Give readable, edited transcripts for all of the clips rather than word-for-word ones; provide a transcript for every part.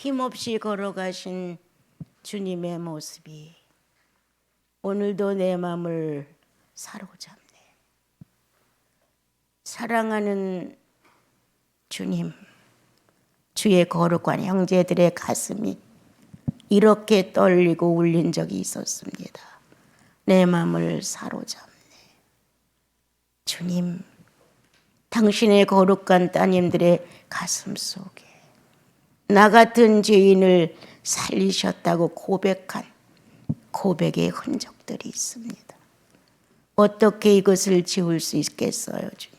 힘없이 걸어가신 주님의 모습이 오늘도 내 마음을 사로잡네. 사랑하는 주님, 주의 거룩한 형제들의 가슴이 이렇게 떨리고 울린 적이 있었습니다. 내 마음을 사로잡네. 주님, 당신의 거룩한 따님들의 가슴 속에 나 같은 죄인을 살리셨다고 고백한 고백의 흔적들이 있습니다. 어떻게 이것을 지울 수 있겠어요, 주님?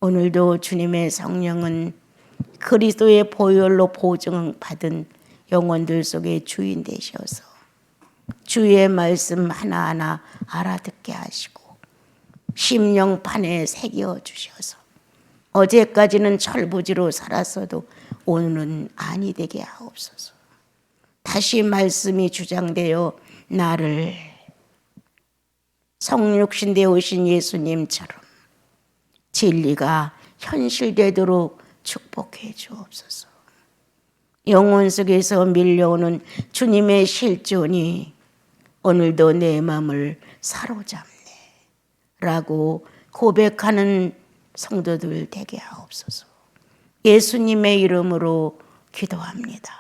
오늘도 주님의 성령은 그리스도의 보혈로 보증받은 영혼들 속에 주인 되셔서 주의 말씀 하나하나 알아듣게 하시고 심령판에 새겨 주셔서 어제까지는 철부지로 살았어도 오늘은 아니 되게 하옵소서. 다시 말씀이 주장되어 나를 성육신 되어 오신 예수님처럼 진리가 현실되도록 축복해 주옵소서. 영혼 속에서 밀려오는 주님의 실존이 오늘도 내 마음을 사로잡네 라고 고백하는 성도들 되게 하옵소서. 예수님의 이름으로 기도합니다.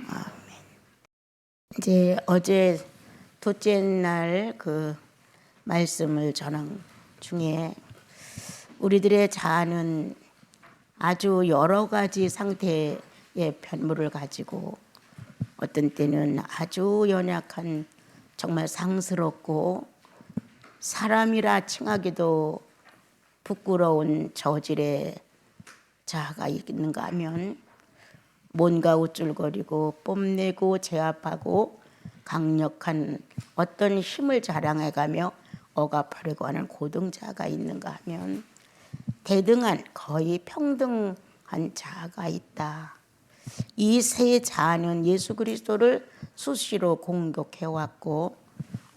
아멘. 이제 어제 둘째 날 그 말씀을 전한 중에 우리들의 자아는 아주 여러 가지 상태의 편물을 가지고 어떤 때는 아주 연약한 정말 상스럽고 사람이라 칭하기도 부끄러운 저질의 자아가 있는가 하면 뭔가 우쭐거리고 뽐내고 제압하고 강력한 어떤 힘을 자랑해가며 억압하려고 하는 고등자아가 있는가 하면 대등한 거의 평등한 자아가 있다. 이 세 자아는 예수 그리스도를 수시로 공격해왔고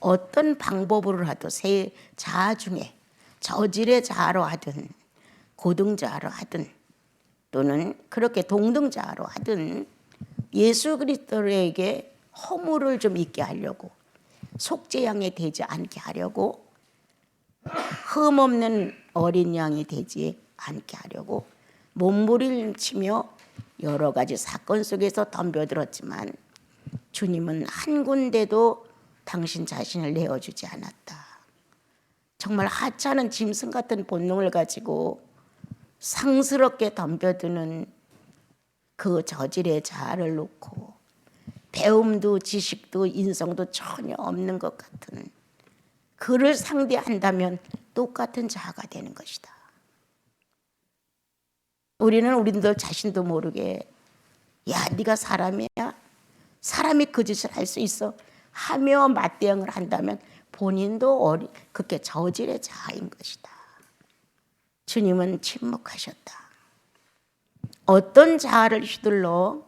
어떤 방법으로 하든 세 자아 중에 저질의 자아로 하든 고등자아로 하든 또는 그렇게 동등자아로 하든 예수 그리스도에게 허물을 좀 있게 하려고 속죄양이 되지 않게 하려고 흠없는 어린 양이 되지 않게 하려고 몸부림치며 여러 가지 사건 속에서 덤벼들었지만 주님은 한 군데도 당신 자신을 내어주지 않았다. 정말 하찮은 짐승 같은 본능을 가지고 상스럽게 덤벼드는 그 저질의 자아를 놓고 배움도 지식도 인성도 전혀 없는 것 같은 그를 상대한다면 똑같은 자아가 되는 것이다. 우리는 우리들 자신도 모르게 야 네가 사람이야? 사람이 그 짓을 할 수 있어? 하며 맞대응을 한다면 본인도 그렇게 저질의 자아인 것이다. 주님은 침묵하셨다. 어떤 자아를 휘둘러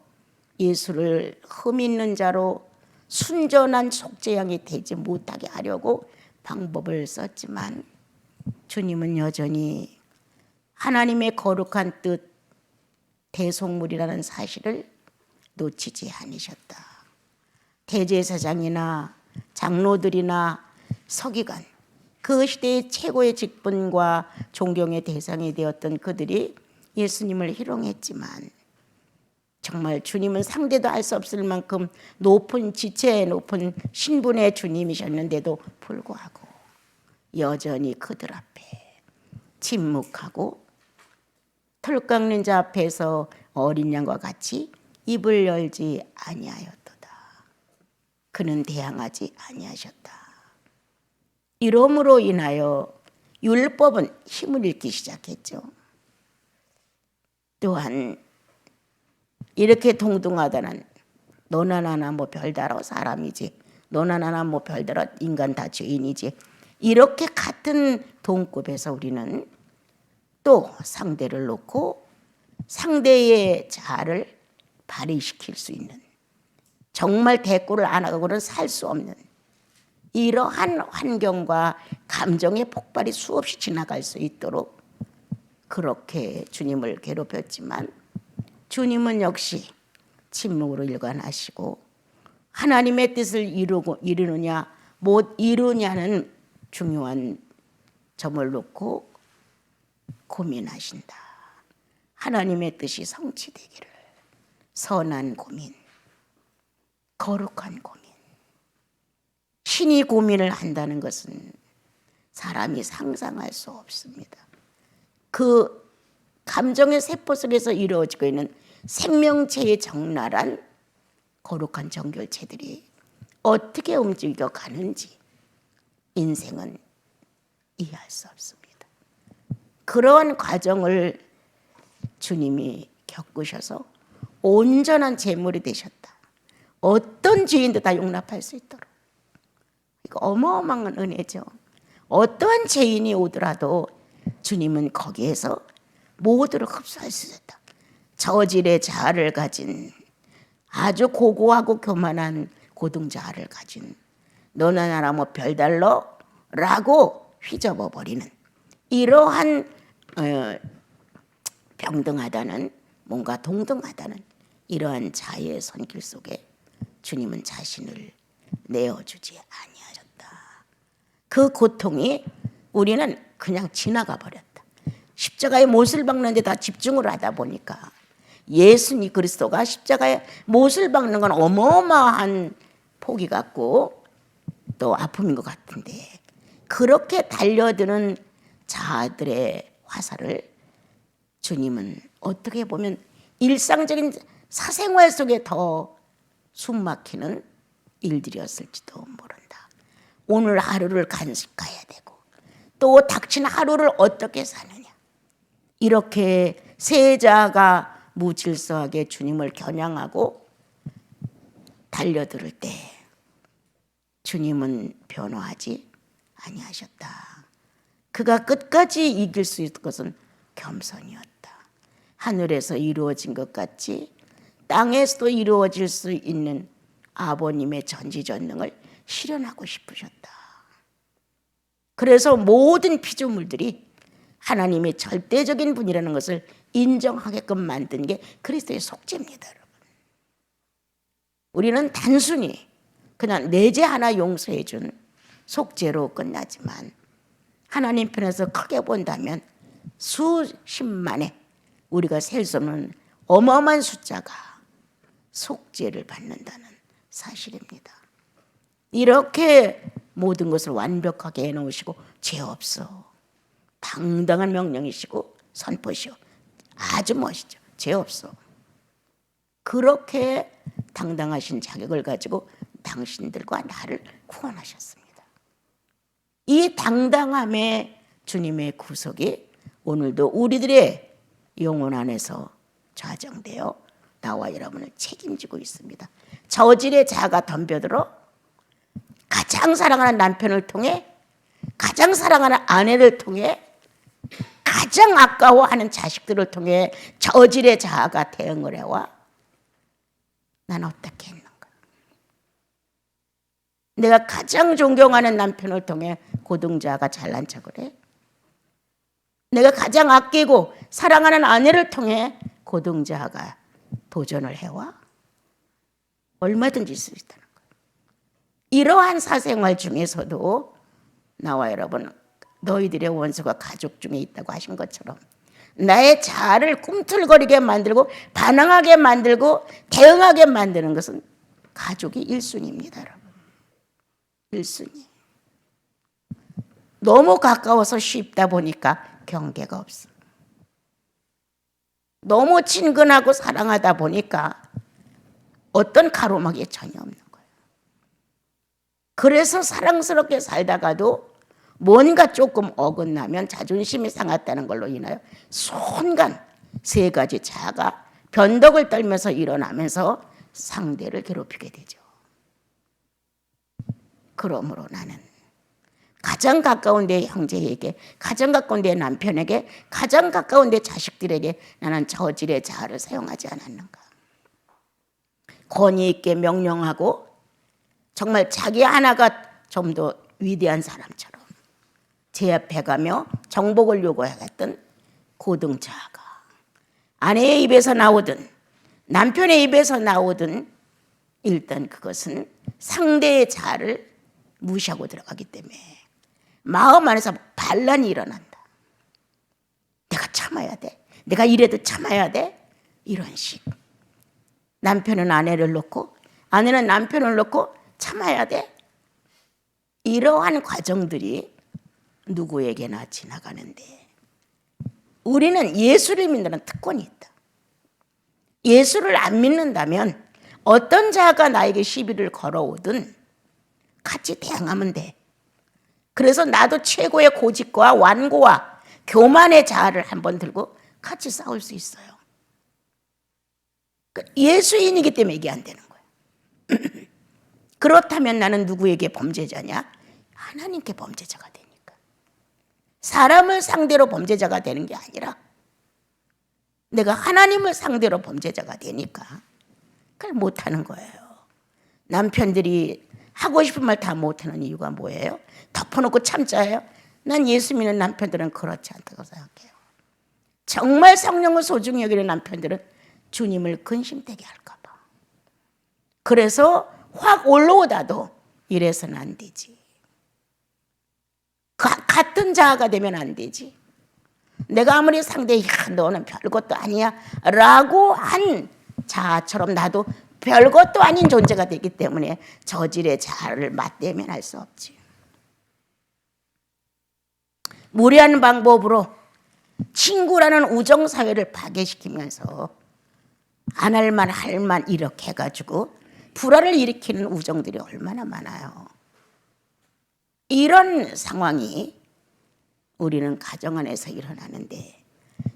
예수를 흠 있는 자로 순전한 속죄양이 되지 못하게 하려고 방법을 썼지만 주님은 여전히 하나님의 거룩한 뜻 대속물이라는 사실을 놓치지 않으셨다. 대제사장이나 장로들이나 서기관 그 시대의 최고의 직분과 존경의 대상이 되었던 그들이 예수님을 희롱했지만 정말 주님은 상대도 할 수 없을 만큼 높은 지체에 높은 신분의 주님이셨는데도 불구하고 여전히 그들 앞에 침묵하고 털 깎는 자 앞에서 어린 양과 같이 입을 열지 아니하였도다. 그는 대항하지 아니하셨다. 이러므로 인하여 율법은 힘을 잃기 시작했죠. 또한 이렇게 동등하다는 너나 나나 뭐 별다로 사람이지 너나 나나 뭐 별다로 인간 다 죄인이지 이렇게 같은 동급에서 우리는 또 상대를 놓고 상대의 자아를 발휘시킬 수 있는 정말 대꾸를 안 하고는 살 수 없는 이러한 환경과 감정의 폭발이 수없이 지나갈 수 있도록 그렇게 주님을 괴롭혔지만 주님은 역시 침묵으로 일관하시고 하나님의 뜻을 이루느냐 못 이루냐는 중요한 점을 놓고 고민하신다. 하나님의 뜻이 성취되기를. 선한 고민, 거룩한 고민. 신이 고민을 한다는 것은 사람이 상상할 수 없습니다. 그 감정의 세포 속에서 이루어지고 있는 생명체의 적나라한 거룩한 정결체들이 어떻게 움직여 가는지 인생은 이해할 수 없습니다. 그러한 과정을 주님이 겪으셔서 온전한 제물이 되셨다. 어떤 죄인도 다 용납할 수 있도록. 이거 어마어마한 은혜죠. 어떠한 죄인이 오더라도 주님은 거기에서 모두를 흡수할 수 있다. 저질의 자아를 가진 아주 고고하고 교만한 고등자아를 가진 너나 나나 뭐 별달러 라고 휘접어 버리는 이러한 평등하다는 뭔가 동등하다는 이러한 자의 손길 속에 주님은 자신을 내어주지 아니하셨다. 그 고통이 우리는 그냥 지나가 버렸다. 십자가의 못을 박는 데 다 집중을 하다 보니까 예수님 그리스도가 십자가에 못을 박는 건 어마어마한 포기 같고 또 아픔인 것 같은데 그렇게 달려드는 자들의 화살을 주님은 어떻게 보면 일상적인 사생활 속에 더 숨막히는 일들이었을지도 모른다. 오늘 하루를 간직해야 되고 또 닥친 하루를 어떻게 사느냐. 이렇게 세자가 무질서하게 주님을 겨냥하고 달려들을 때 주님은 변화하지 아니하셨다. 그가 끝까지 이길 수 있을 것은 겸손이었다. 하늘에서 이루어진 것 같이 땅에서도 이루어질 수 있는 아버님의 전지전능을 실현하고 싶으셨다. 그래서 모든 피조물들이 하나님의 절대적인 분이라는 것을 인정하게끔 만든 게 그리스도의 속죄입니다. 여러분. 우리는 단순히 그냥 내재 하나 용서해 준 속죄로 끝나지만 하나님 편에서 크게 본다면 수십만의 우리가 셀 수 없는 어마어마한 숫자가 속죄를 받는다는 사실입니다. 이렇게 모든 것을 완벽하게 해놓으시고 죄 없어. 당당한 명령이시고 선포시오. 아주 멋있죠. 죄 없어. 그렇게 당당하신 자격을 가지고 당신들과 나를 구원하셨습니다. 이 당당함에 주님의 구속이 오늘도 우리들의 영혼 안에서 좌정되어 나와 여러분을 책임지고 있습니다. 저질의 자가 덤벼들어 가장 사랑하는 남편을 통해 가장 사랑하는 아내를 통해 가장 아까워하는 자식들을 통해 저질의 자아가 대응을 해와 난 어떻게 했는가. 내가 가장 존경하는 남편을 통해 고등자아가 잘난 척을 해. 내가 가장 아끼고 사랑하는 아내를 통해 고등자아가 도전을 해와. 얼마든지 있을 수 있다는 거예요. 이러한 사생활 중에서도 나와 여러분 너희들의 원수가 가족 중에 있다고 하신 것처럼 나의 자아를 꿈틀거리게 만들고 반항하게 만들고 대응하게 만드는 것은 가족이 1순위입니다. 여러분. 1순위. 너무 가까워서 쉽다 보니까 경계가 없어. 너무 친근하고 사랑하다 보니까 어떤 가로막이 전혀 없는 거예요. 그래서 사랑스럽게 살다가도 뭔가 조금 어긋나면 자존심이 상했다는 걸로 인하여 순간 세 가지 자아가 변덕을 떨면서 일어나면서 상대를 괴롭히게 되죠. 그러므로 나는 가장 가까운 내 형제에게, 가장 가까운 내 남편에게, 가장 가까운 내 자식들에게 나는 저질의 자아를 사용하지 않았는가. 권위 있게 명령하고 정말 자기 하나가 좀 더 위대한 사람처럼 제압해가며 정복을 요구하였던 고등자아가 아내의 입에서 나오든 남편의 입에서 나오든 일단 그것은 상대의 자아를 무시하고 들어가기 때문에 마음 안에서 반란이 일어난다. 내가 참아야 돼. 내가 이래도 참아야 돼. 이런 식. 남편은 아내를 놓고 아내는 남편을 놓고 참아야 돼. 이러한 과정들이 누구에게나 지나가는데 우리는 예수를 믿는 특권이 있다. 예수를 안 믿는다면 어떤 자가 나에게 시비를 걸어오든 같이 대항하면 돼. 그래서 나도 최고의 고집과 완고와 교만의 자아를 한번 들고 같이 싸울 수 있어요. 예수인이기 때문에 이게 안 되는 거예요. 그렇다면 나는 누구에게 범죄자냐? 하나님께 범죄자가 되니까. 사람을 상대로 범죄자가 되는 게 아니라 내가 하나님을 상대로 범죄자가 되니까 그걸 못하는 거예요. 남편들이 하고 싶은 말 다 못하는 이유가 뭐예요? 덮어놓고 참자예요? 난 예수 믿는 남편들은 그렇지 않다고 생각해요. 정말 성령을 소중히 여기는 남편들은 주님을 근심되게 할까 봐. 그래서 확 올라오다도 이래서는 안 되지. 같은 자아가 되면 안 되지. 내가 아무리 상대에 너는 별것도 아니야 라고 한 자아처럼 나도 별것도 아닌 존재가 되기 때문에 저질의 자아를 맞대면 할 수 없지. 무리한 방법으로 친구라는 우정사회를 파괴시키면서 안 할만 할만 이렇게 해가지고 불화를 일으키는 우정들이 얼마나 많아요. 이런 상황이 우리는 가정 안에서 일어나는데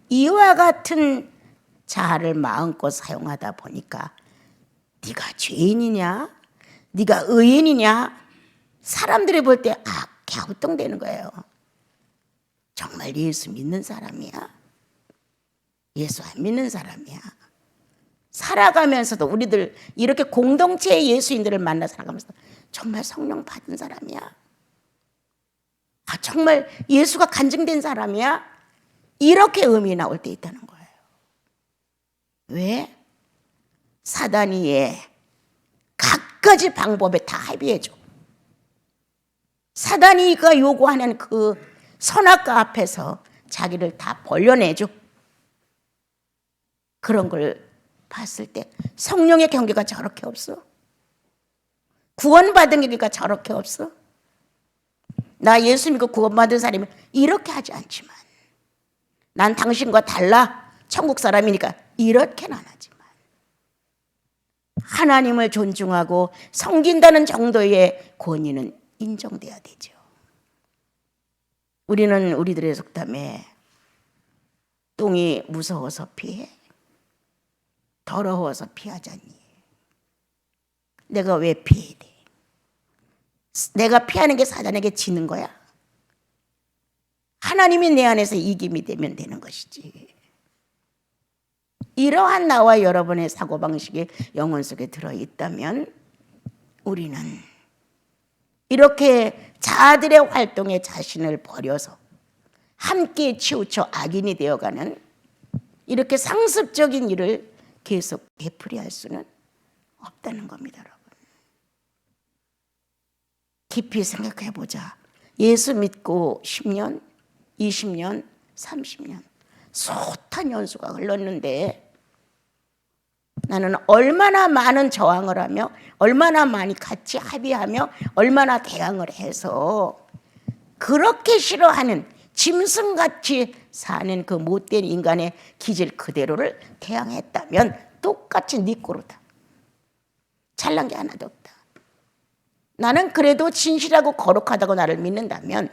이와 같은 자아를 마음껏 사용하다 보니까 네가 죄인이냐? 네가 의인이냐? 사람들이 볼 때 갸우뚱대는 거예요. 정말 예수 믿는 사람이야? 예수 안 믿는 사람이야? 살아가면서도 우리들 이렇게 공동체의 예수인들을 만나 살아가면서 정말 성령 받은 사람이야? 정말 예수가 간증된 사람이야? 이렇게 의미 나올 때 있다는 거예요. 왜? 사단이 갖가지 방법에 다 합의해줘. 사단이가 요구하는 그 선악과 앞에서 자기를 다 벌려내줘. 그런 걸 봤을 때 성령의 경계가 저렇게 없어? 구원받은 경계가 저렇게 없어? 나 예수 믿고 구원받은 사람이 이렇게 하지 않지만 난 당신과 달라 천국 사람이니까 이렇게는 안 하지만 하나님을 존중하고 섬긴다는 정도의 권위는 인정돼야 되죠. 우리는 우리들의 속담에 똥이 무서워서 피해? 더러워서 피하자니. 내가 왜 피해야 돼? 내가 피하는 게 사단에게 지는 거야? 하나님이 내 안에서 이김이 되면 되는 것이지. 이러한 나와 여러분의 사고방식이 영혼 속에 들어있다면 우리는 이렇게 자아들의 활동에 자신을 버려서 함께 치우쳐 악인이 되어가는 이렇게 상습적인 일을 계속 되풀이할 수는 없다는 겁니다, 여러분. 깊이 생각해 보자. 예수 믿고 10년, 20년, 30년 숱한 연수가 흘렀는데 나는 얼마나 많은 저항을 하며 얼마나 많이 같이 합의하며 얼마나 대항을 해서 그렇게 싫어하는 짐승같이 사는 그 못된 인간의 기질 그대로를 대항했다면 똑같이 네 꼴이다. 잘난 게 하나도 없다. 나는 그래도 진실하고 거룩하다고 나를 믿는다면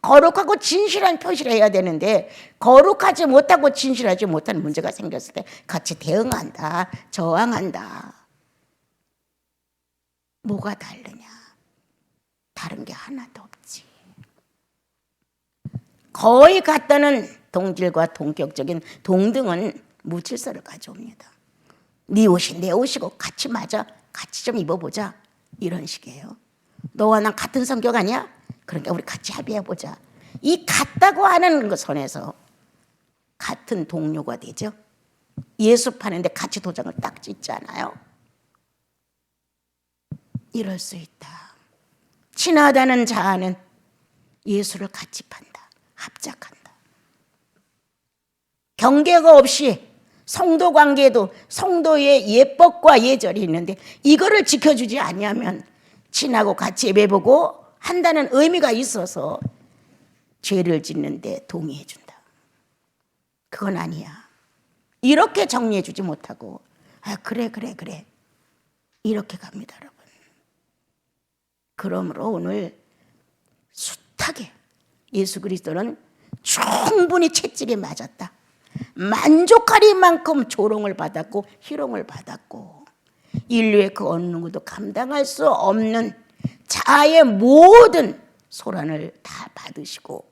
거룩하고 진실한 표시를 해야 되는데 거룩하지 못하고 진실하지 못한 문제가 생겼을 때 같이 대응한다. 저항한다. 뭐가 다르냐? 다른 게 하나도 없지. 거의 같다는 동질과 동격적인 동등은 무질서를 가져옵니다. 네 옷이 내 옷이고 같이 맞아. 같이 좀 입어보자. 이런 식이에요. 너와 난 같은 성격 아니야? 그러니까 우리 같이 합의해보자. 이 같다고 하는 그 선에서 같은 동료가 되죠. 예수 파는데 같이 도장을 딱 찍잖아요. 이럴 수 있다. 친하다는 자아는 예수를 같이 판다. 합작한다. 경계가 없이 성도 관계도 성도의 예법과 예절이 있는데 이거를 지켜주지 않으면 친하고 같이 예배보고 한다는 의미가 있어서 죄를 짓는데 동의해 준다. 그건 아니야. 이렇게 정리해 주지 못하고 그래 이렇게 갑니다, 여러분. 그러므로 오늘 숱하게 예수 그리스도는 충분히 채찍에 맞았다. 만족하리만큼 조롱을 받았고 희롱을 받았고 인류의 그 어느 누구도 감당할 수 없는 자아의 모든 소란을 다 받으시고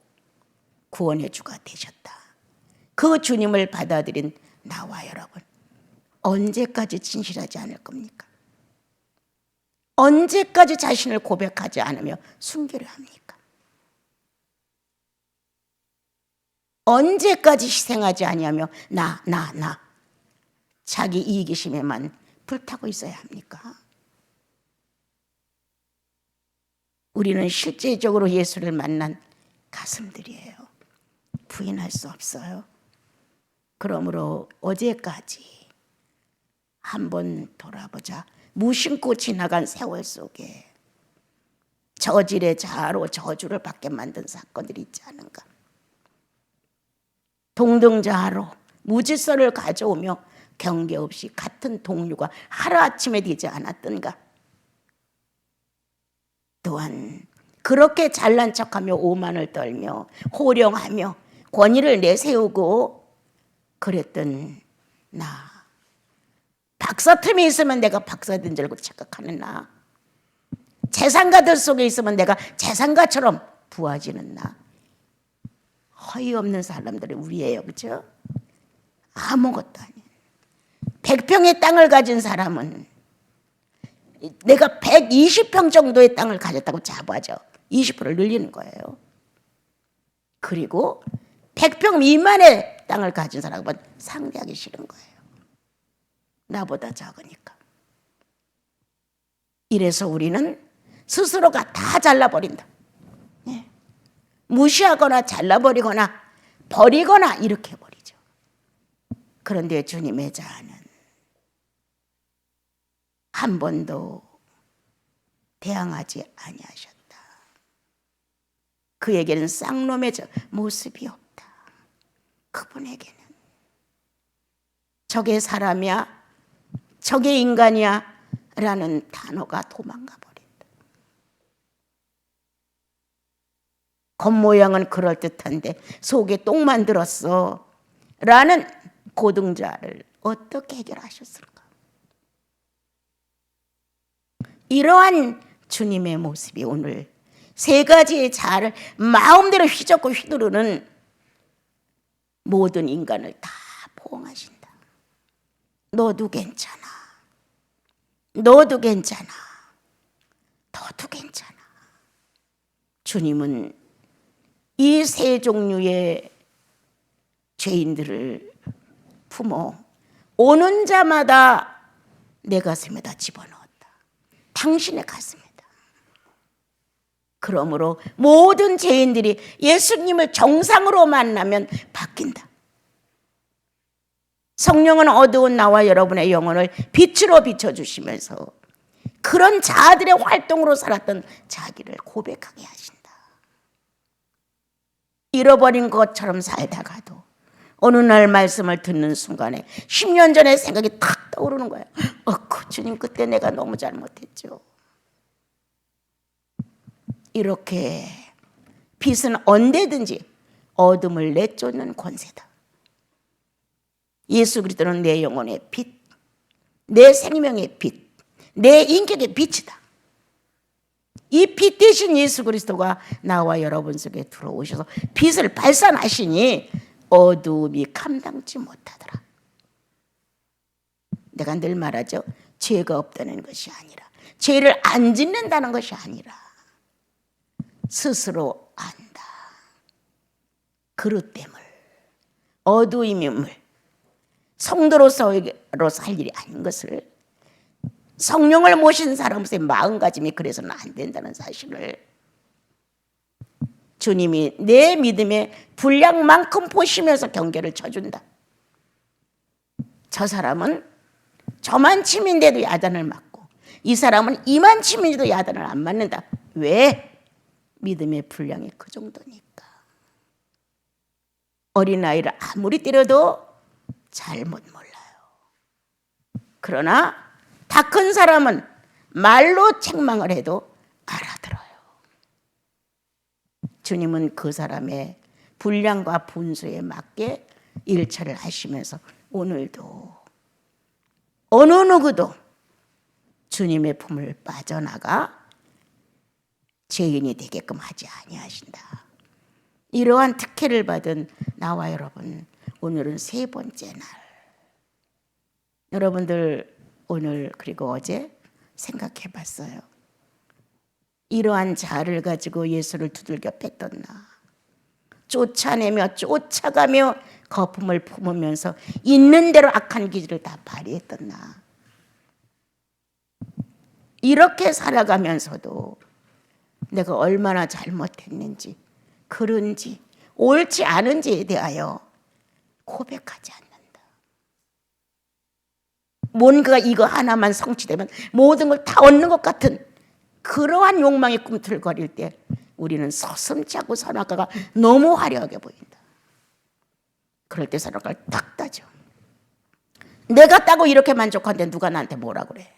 구원의 주가 되셨다. 그 주님을 받아들인 나와 여러분, 언제까지 진실하지 않을 겁니까? 언제까지 자신을 고백하지 않으며 숨기려 합니까? 언제까지 희생하지 아니하며 나 자기 이기심에만 불타고 있어야 합니까? 우리는 실제적으로 예수를 만난 가슴들이에요. 부인할 수 없어요. 그러므로 어제까지 한번 돌아보자. 무심코 지나간 세월 속에 저질의 자아로 저주를 받게 만든 사건들이 있지 않은가. 동등자아로 무질서를 가져오며 경계 없이 같은 동료가 하루아침에 되지 않았던가. 또한 그렇게 잘난 척하며 오만을 떨며 호령하며 권위를 내세우고 그랬던 나, 박사틈이 있으면 내가 박사된 줄 알고 착각하는 나, 재산가들 속에 있으면 내가 재산가처럼 부하지는 나, 허위 없는 사람들이 우리예요. 그렇죠? 아무것도 아니에요. 100평의 땅을 가진 사람은 내가 120평 정도의 땅을 가졌다고 자부하죠. 20%를 늘리는 거예요. 그리고 100평 미만의 땅을 가진 사람은 상대하기 싫은 거예요. 나보다 적으니까. 이래서 우리는 스스로가 다 잘라버린다. 네. 무시하거나 잘라버리거나 버리거나 이렇게 버리죠. 그런데 주님의 자아는 한 번도 대항하지 아니하셨다. 그에게는 쌍놈의 모습이 없다. 그분에게는 저게 사람이야? 저게 인간이야? 라는 단어가 도망가 버린다. 겉모양은 그럴듯한데 속에 똥만 들었어 라는 고등자를 어떻게 해결하셨을까? 이러한 주님의 모습이 오늘 세 가지의 자아를 마음대로 휘젓고 휘두르는 모든 인간을 다 포옹하신다. 너도 괜찮아. 너도 괜찮아. 너도 괜찮아. 주님은 이 세 종류의 죄인들을 품어 오는 자마다 내 가슴에다 집어넣었다. 당신의 가슴에다. 그러므로 모든 죄인들이 예수님을 정상으로 만나면 바뀐다. 성령은 어두운 나와 여러분의 영혼을 빛으로 비춰주시면서 그런 자아들의 활동으로 살았던 자기를 고백하게 하신다. 잃어버린 것처럼 살다가도 어느 날 말씀을 듣는 순간에 10년 전의 생각이 탁 떠오르는 거예요. 주님 그때 내가 너무 잘못했죠. 이렇게 빛은 언제든지 어둠을 내쫓는 권세다. 예수 그리스도는 내 영혼의 빛, 내 생명의 빛, 내 인격의 빛이다. 이 빛 대신 예수 그리스도가 나와 여러분 속에 들어오셔서 빛을 발산하시니 어둠이 감당치 못하더라. 내가 늘 말하죠. 죄가 없다는 것이 아니라, 죄를 안 짓는다는 것이 아니라 스스로 안다. 그릇됨을, 어두움임을, 성도로서 살 일이 아닌 것을, 성령을 모신 사람의 마음가짐이 그래서는 안 된다는 사실을 주님이 내 믿음의 분량만큼 보시면서 경계를 쳐준다. 저 사람은 저만침인데도 야단을 맞고 이 사람은 이만침인데도 야단을 안 맞는다. 왜? 믿음의 분량이 그 정도니까. 어린아이를 아무리 때려도 잘못 몰라요. 그러나 다 큰 사람은 말로 책망을 해도 알아들어요. 주님은 그 사람의 분량과 분수에 맞게 일처를 하시면서 오늘도 어느 누구도 주님의 품을 빠져나가 죄인이 되게끔 하지 아니하신다. 이러한 특혜를 받은 나와 여러분, 오늘은 세 번째 날. 여러분들 오늘 그리고 어제 생각해 봤어요. 이러한 자를 가지고 예수를 두들겨 팼던 나, 쫓아내며 쫓아가며 거품을 품으면서 있는 대로 악한 기질을 다 발휘했던 나, 이렇게 살아가면서도 내가 얼마나 잘못했는지, 그런지 옳지 않은지에 대하여 고백하지 않는다. 뭔가 이거 하나만 성취되면 모든 걸 다 얻는 것 같은 그러한 욕망이 꿈틀거릴 때 우리는 서슴지 않고 선악과가 너무 화려하게 보인다. 그럴 때 선악과를 딱 따죠. 내가 따고 이렇게 만족한데 누가 나한테 뭐라 그래?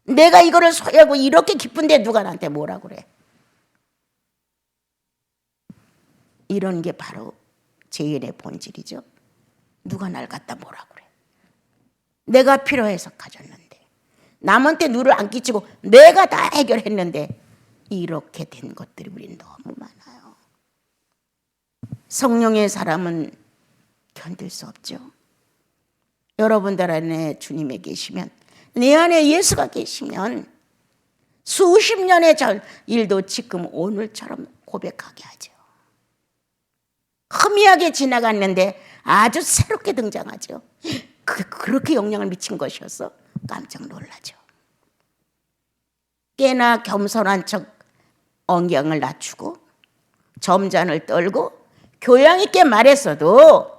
내가 이거를 소유하고 이렇게 기쁜데 누가 나한테 뭐라 그래? 이런 게 바로 죄인의 본질이죠. 누가 날 갖다 뭐라 그래? 내가 필요해서 가졌는데, 남한테 누를 안 끼치고 내가 다 해결했는데, 이렇게 된 것들이 우리는 너무 많아요. 성령의 사람은 견딜 수 없죠. 여러분들 안에 주님이 계시면, 내 안에 예수가 계시면 수십 년의 전 일도 지금 오늘처럼 고백하게 하죠. 희미하게 지나갔는데 아주 새롭게 등장하죠. 그렇게 영향을 미친 것이었어? 깜짝 놀라죠. 꽤나 겸손한 척 엉경을 낮추고 점잔을 떨고 교양 있게 말했어도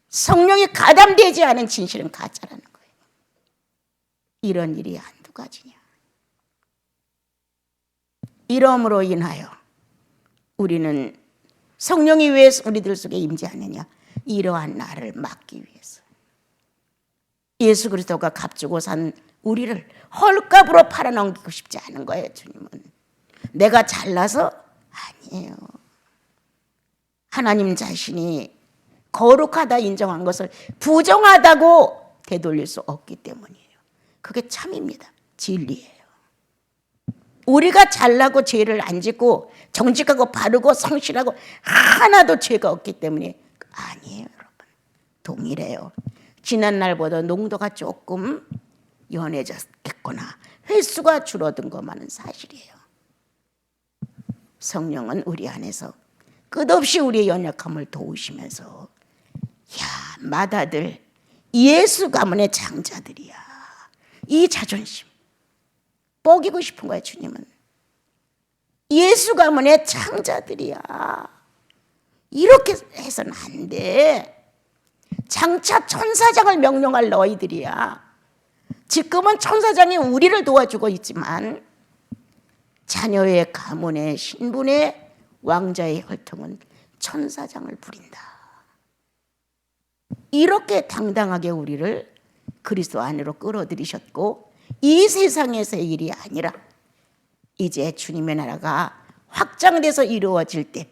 성령이 가담되지 않은 진실은 가짜라는 거예요. 이런 일이 한두 가지냐. 이러므로 인하여 우리는 성령이 왜 우리들 속에 임재하느냐, 이러한 나를 막기 위해서. 예수 그리스도가 값주고 산 우리를 헐값으로 팔아넘기고 싶지 않은 거예요. 주님은 내가 잘나서 아니에요. 하나님 자신이 거룩하다 인정한 것을 부정하다고 되돌릴 수 없기 때문이에요. 그게 참입니다. 진리예요. 우리가 잘나고 죄를 안 짓고 정직하고 바르고 성실하고 하나도 죄가 없기 때문에 아니에요. 여러분, 동일해요. 지난 날보다 농도가 조금 연해졌겠거나 횟수가 줄어든 것만은 사실이에요. 성령은 우리 안에서 끝없이 우리의 연약함을 도우시면서, 야, 마다들 예수 가문의 장자들이야, 이 자존심 뻐기고 싶은 거야. 주님은 예수 가문의 장자들이야, 이렇게 해서는 안 돼. 장차 천사장을 명령할 너희들이야. 지금은 천사장이 우리를 도와주고 있지만 자녀의 가문의 신분의 왕자의 혈통은 천사장을 부린다. 이렇게 당당하게 우리를 그리스도 안으로 끌어들이셨고, 이 세상에서의 일이 아니라 이제 주님의 나라가 확장돼서 이루어질 때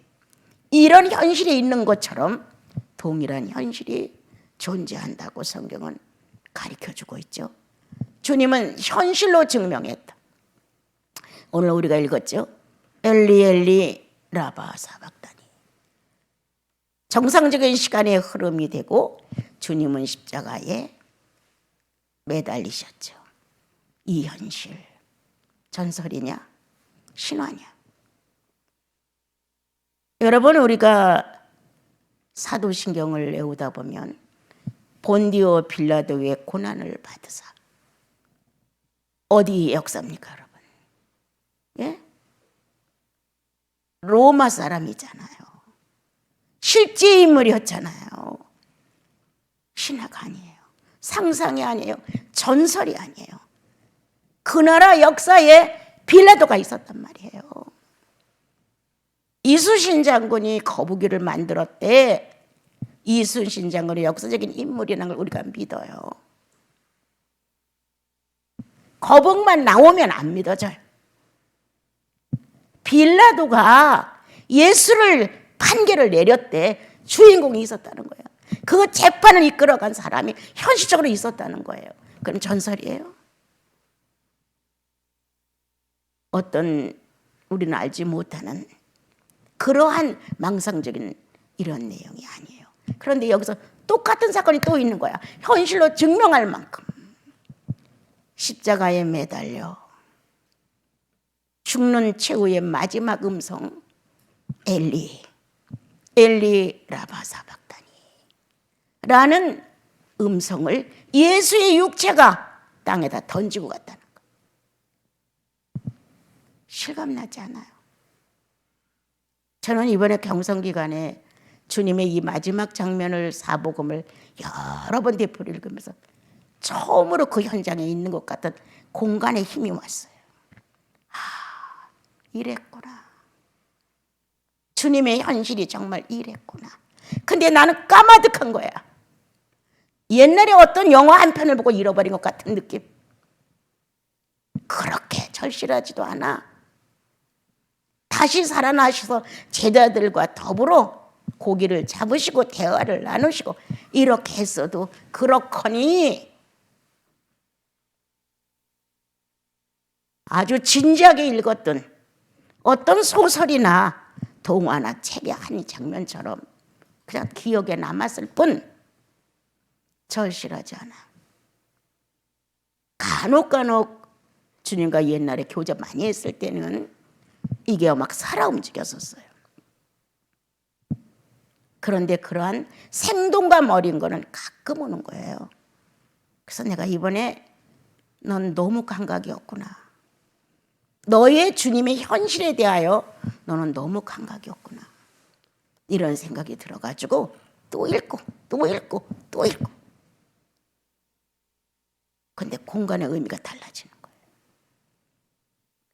이런 현실이 있는 것처럼 동일한 현실이 존재한다고 성경은 가르쳐주고 있죠. 주님은 현실로 증명했다. 오늘 우리가 읽었죠. 엘리 엘리 라마 사박다니. 정상적인 시간의 흐름이 되고 주님은 십자가에 매달리셨죠. 이 현실 전설이냐 신화냐. 여러분, 우리가 사도신경을 외우다 보면 본디오 빌라도의 고난을 받으사. 어디 역사입니까, 여러분? 예? 로마 사람이잖아요. 실제 인물이었잖아요. 신화가 아니에요. 상상이 아니에요. 전설이 아니에요. 그 나라 역사에 빌라도가 있었단 말이에요. 이순신 장군이 거북이를 만들었대. 이순신 장군의 역사적인 인물이라는 걸 우리가 믿어요. 거북만 나오면 안 믿어져요. 빌라도가 예수를 판결을 내렸대. 주인공이 있었다는 거예요. 그 재판을 이끌어간 사람이 현실적으로 있었다는 거예요. 그럼 전설이에요? 어떤 우리는 알지 못하는 그러한 망상적인 이런 내용이 아니에요. 그런데 여기서 똑같은 사건이 또 있는 거야. 현실로 증명할 만큼. 십자가에 매달려 죽는 최후의 마지막 음성, 엘리, 엘리 라마 사박다니 라는 음성을 예수의 육체가 땅에다 던지고 갔다는 거. 실감나지 않아요? 저는 이번에 경성기간에 주님의 이 마지막 장면을 사복음을 여러 번 되풀이 읽으면서 처음으로 그 현장에 있는 것 같은 공간의 힘이 왔어요. 아, 이랬구나. 주님의 현실이 정말 이랬구나. 근데 나는 까마득한 거야. 옛날에 어떤 영화 한 편을 보고 잃어버린 것 같은 느낌. 그렇게 절실하지도 않아. 다시 살아나셔서 제자들과 더불어 고기를 잡으시고 대화를 나누시고 이렇게 했어도 그렇거니 아주 진지하게 읽었던 어떤 소설이나 동화나 책의 한 장면처럼 그냥 기억에 남았을 뿐 절실하지 않아. 간혹 주님과 옛날에 교제 많이 했을 때는 이게 막 살아 움직였었어요. 그런데 그러한 생동감 어린 거는 가끔 오는 거예요. 그래서 내가 이번에 넌 너무 감각이 없구나. 너의 주님의 현실에 대하여 너는 너무 감각이 없구나. 이런 생각이 들어가지고 또 읽고 또 읽고 또 읽고. 근데 공간의 의미가 달라지는 거예요.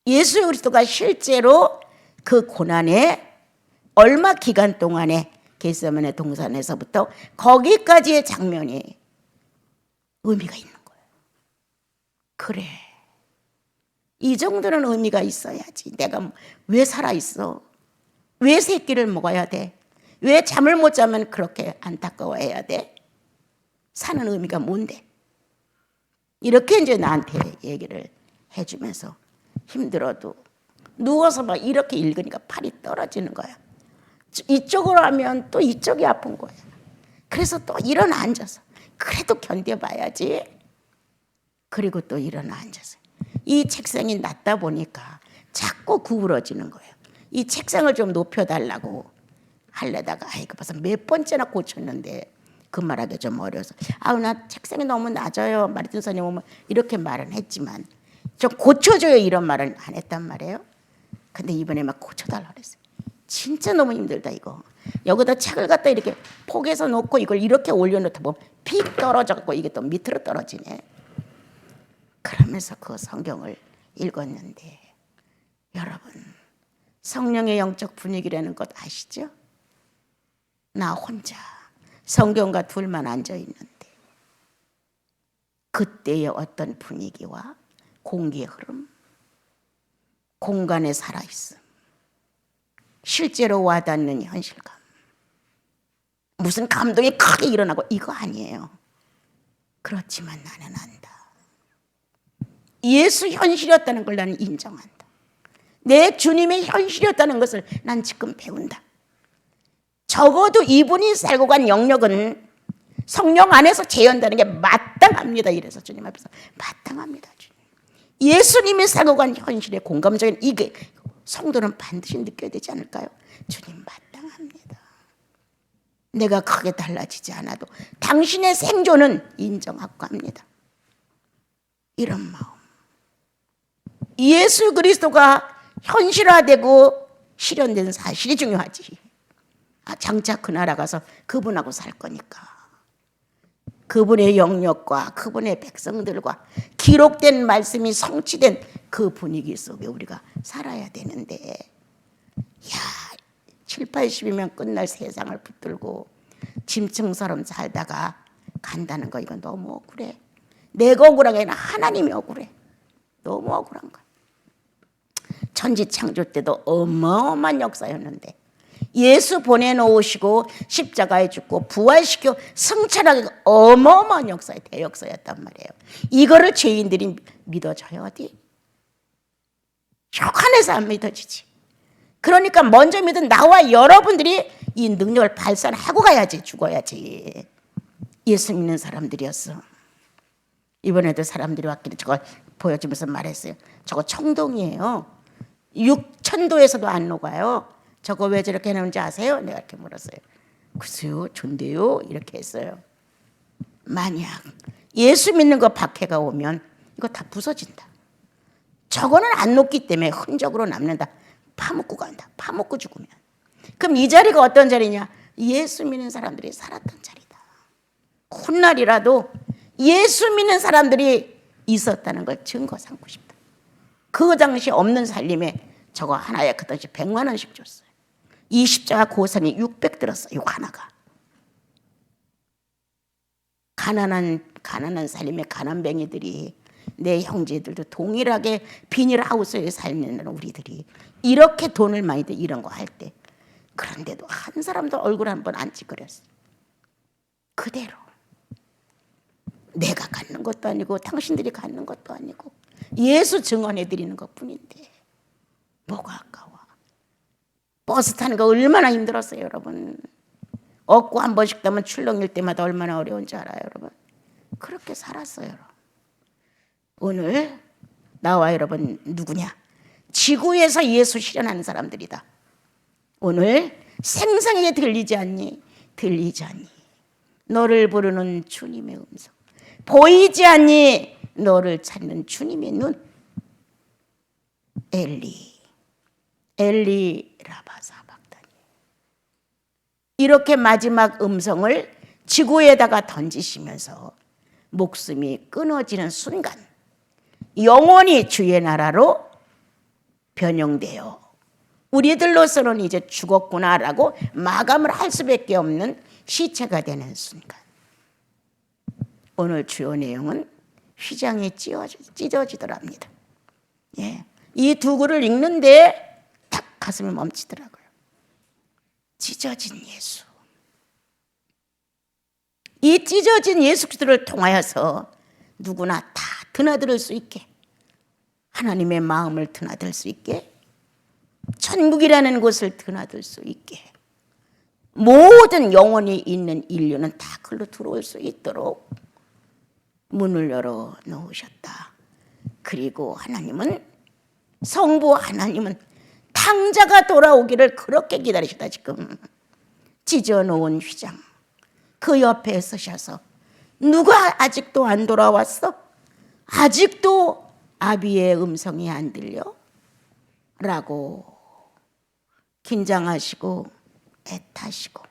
예수 그리스도가 실제로 그 고난에 얼마 기간 동안에 겟세마네 동산에서부터 거기까지의 장면이 의미가 있는 거예요. 그래. 이 정도는 의미가 있어야지. 내가 왜 살아있어? 왜 새끼를 먹어야 돼? 왜 잠을 못 자면 그렇게 안타까워해야 돼? 사는 의미가 뭔데? 이렇게 이제 나한테 얘기를 해주면서 힘들어도 누워서 막 이렇게 읽으니까 팔이 떨어지는 거야. 이쪽으로 하면 또 이쪽이 아픈 거야. 그래서 또 일어나 앉아서 그래도 견뎌봐야지. 그리고 또 일어나 앉아서 이 책상이 낮다 보니까 자꾸 구부러지는 거예요. 이 책상을 좀 높여달라고 하려다가 아이고 벌써 몇 번째나 고쳤는데 그 말하기 좀 어려워서 아우 나 책상이 너무 낮아요. 마리튼 선생님 오면 이렇게 말은 했지만 좀 고쳐줘요 이런 말은 안 했단 말이에요. 근데 이번에 막 고쳐달라고 그랬어요. 진짜 너무 힘들다 이거. 여기다 책을 갖다 이렇게 포개서 놓고 이걸 이렇게 올려놓다 보면 픽 떨어져갖고 이게 또 밑으로 떨어지네. 그러면서 그 성경을 읽었는데 여러분 성령의 영적 분위기라는 것 아시죠? 나 혼자 성경과 둘만 앉아있는데 그때의 어떤 분위기와 공기의 흐름, 공간에 살아있음, 실제로 와닿는 현실감, 무슨 감동이 크게 일어나고 이거 아니에요. 그렇지만 나는 안다. 예수 현실이었다는 걸 나는 인정한다. 내 주님의 현실이었다는 것을 난 지금 배운다. 적어도 이분이 살고 간 영역은 성령 안에서 재현되는 게 마땅합니다. 이래서 주님 앞에서 마땅합니다. 주님. 예수님이 살고 간 현실의 공감적인 이게 성도는 반드시 느껴야 되지 않을까요? 주님 마땅합니다. 내가 크게 달라지지 않아도 당신의 생존은 인정하고 갑니다. 이런 마음. 예수 그리스도가 현실화되고 실현된 사실이 중요하지. 장차 그 나라 가서 그분하고 살 거니까. 그분의 영역과 그분의 백성들과 기록된 말씀이 성취된 그 분위기 속에 우리가 살아야 되는데, 야, 7, 80이면 끝날 세상을 붙들고 짐승처럼 살다가 간다는 거, 이건 너무 억울해. 내가 억울한 게 아니라 하나님이 억울해. 너무 억울한 거야. 천지창조 때도 어마어마한 역사였는데 예수 보내놓으시고 십자가에 죽고 부활시켜 승천하기 어마어마한 역사의 대역사였단 말이에요. 이거를 죄인들이 믿어져요 어디? 혁한해서 안 믿어지지. 그러니까 먼저 믿은 나와 여러분들이 이 능력을 발산하고 가야지. 죽어야지. 예수 믿는 사람들이었어. 이번에도 사람들이 왔길래 저거 보여주면서 말했어요. 저거 청동이에요. 6천도에서도 안 녹아요. 저거 왜 저렇게 해놓은지 아세요? 내가 이렇게 물었어요. 글쎄요, 좋은데요? 이렇게 했어요. 만약 예수 믿는 거 박해가 오면 이거 다 부서진다. 저거는 안 녹기 때문에 흔적으로 남는다. 파묻고 간다. 파묻고 죽으면. 그럼 이 자리가 어떤 자리냐? 예수 믿는 사람들이 살았던 자리다. 훗날이라도 예수 믿는 사람들이 있었다는 걸 증거 삼고 싶다. 그 당시 없는 살림에 저거 하나에 그 당시 100만 원씩 줬어요. 이 십자가 고선이 600 들었어요. 이거 하나가. 가난한 살림의 가난뱅이들이, 내 형제들도 동일하게 비닐하우스에 살는 우리들이 이렇게 돈을 많이 들 이런 거 할 때, 그런데도 한 사람도 얼굴 한번 안 찌그렸어요. 그대로. 내가 갖는 것도 아니고 당신들이 갖는 것도 아니고 예수 증언해 드리는 것뿐인데 뭐가 아까워. 버스 타는 거 얼마나 힘들었어요 여러분. 얻고 한 번씩 따면 출렁일 때마다 얼마나 어려운지 알아요 여러분. 그렇게 살았어요 여러분. 오늘 나와 여러분 누구냐? 지구에서 예수 실현하는 사람들이다. 오늘 생생하게 들리지 않니? 들리지 않니? 너를 부르는 주님의 음성. 보이지 않니? 너를 찾는 주님의 눈. 엘리 라바사박다니. 이렇게 마지막 음성을 지구에다가 던지시면서 목숨이 끊어지는 순간 영원히 주의 나라로 변형되어 우리들로서는 이제 죽었구나라고 마감을 할 수밖에 없는 시체가 되는 순간, 오늘 주요 내용은 휘장이 찢어지더랍니다. 예. 이 두 글을 읽는데 딱 가슴이 멈추더라고요. 찢어진 예수. 이 찢어진 예수 그리스도를 통하여서 누구나 다 드나들 수 있게, 하나님의 마음을 드나들 수 있게, 천국이라는 곳을 드나들 수 있게, 모든 영혼이 있는 인류는 다 글로 들어올 수 있도록 문을 열어 놓으셨다. 그리고 하나님은, 성부 하나님은 탕자가 돌아오기를 그렇게 기다리셨다. 지금 찢어놓은 휘장 그 옆에 서셔서 누가 아직도 안 돌아왔어? 아직도 아비의 음성이 안 들려? 라고 긴장하시고 애타시고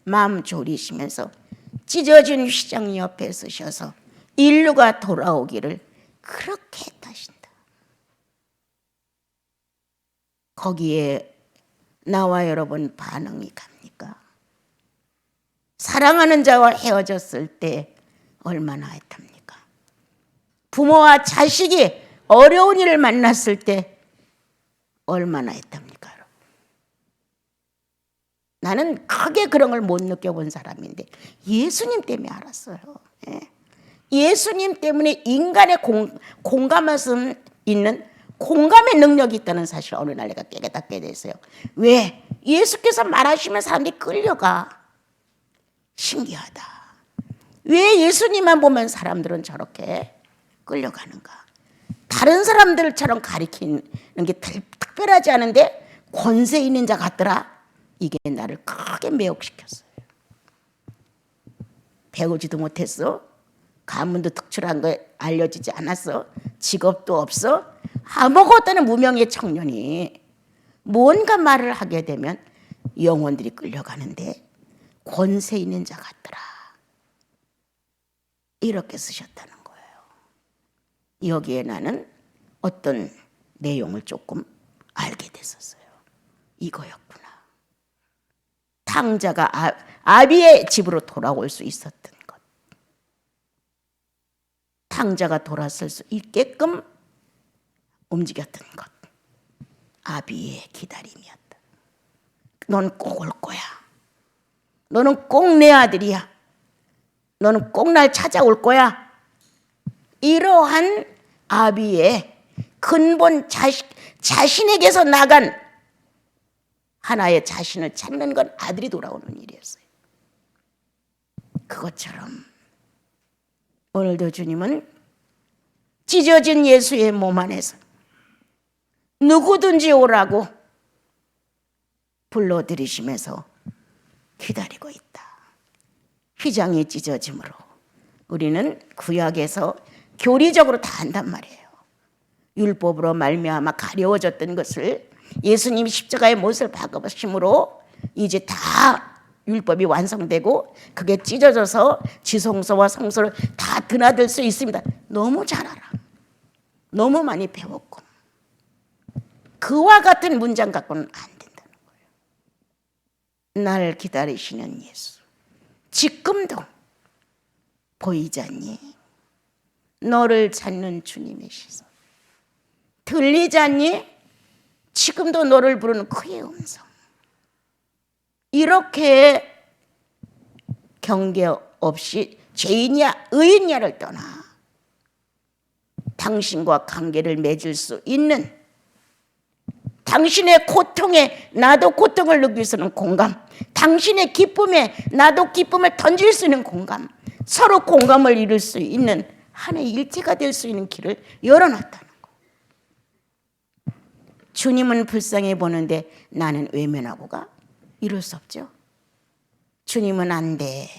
마음 졸이시면서 찢어진 휘장 옆에 서셔서 인류가 돌아오기를 그렇게 애타신다. 거기에 나와 여러분 반응이 갑니까? 사랑하는 자와 헤어졌을 때 얼마나 애탑니까? 부모와 자식이 어려운 일을 만났을 때 얼마나 애탑니까? 나는 크게 그런 걸 못 느껴본 사람인데 예수님 때문에 알았어요. 예수님 때문에 인간의 공감할 수 있는 공감의 능력이 있다는 사실을 어느 날 내가 깨닫게 됐어요. 왜? 예수께서 말하시면 사람들이 끌려가. 신기하다. 왜 예수님만 보면 사람들은 저렇게 끌려가는가? 다른 사람들처럼 가리키는 게 특별하지 않은데 권세 있는 자 같더라. 이게 나를 크게 매혹시켰어요. 배우지도 못했어. 가문도 특출한 거 알려지지 않았어. 직업도 없어. 아무것도는 무명의 청년이 뭔가 말을 하게 되면 영혼들이 끌려가는데 권세 있는 자 같더라. 이렇게 쓰셨다는 거예요. 여기에 나는 어떤 내용을 조금 알게 됐었어요. 이거였구나. 탕자가 아비의 집으로 돌아올 수 있었던 것. 탕자가 돌아설 수 있게끔 움직였던 것. 아비의 기다림이었다. 넌 꼭 올 거야. 너는 꼭 내 아들이야. 너는 꼭 날 찾아올 거야. 이러한 아비의 근본 자신에게서 나간 하나의 자신을 찾는 건 아들이 돌아오는 일이었어요. 그것처럼 오늘도 주님은 찢어진 예수의 몸 안에서 누구든지 오라고 불러들이시면서 기다리고 있다. 휘장이 찢어짐으로 우리는 구약에서 교리적으로 다 한단 말이에요. 율법으로 말미암아 가려워졌던 것을 예수님이 십자가의 못을 박으심으로 이제 다 율법이 완성되고 그게 찢어져서 지성소와 성소를 다 드나들 수 있습니다. 너무 잘 알아. 너무 많이 배웠고 그와 같은 문장 갖고는 안 된다는 거예요. 날 기다리시는 예수. 지금도 보이지 않니? 너를 찾는 주님의 시선. 들리지 않니? 지금도 너를 부르는 그의 음성. 이렇게 경계 없이 죄인이야 의인이야를 떠나 당신과 관계를 맺을 수 있는, 당신의 고통에 나도 고통을 느낄 수 있는 공감, 당신의 기쁨에 나도 기쁨을 던질 수 있는 공감, 서로 공감을 이룰 수 있는 하나의 일체가 될 수 있는 길을 열어놨다는 거. 주님은 불쌍해 보는데 나는 외면하고 가? 이럴 수 없죠. 주님은 안 돼.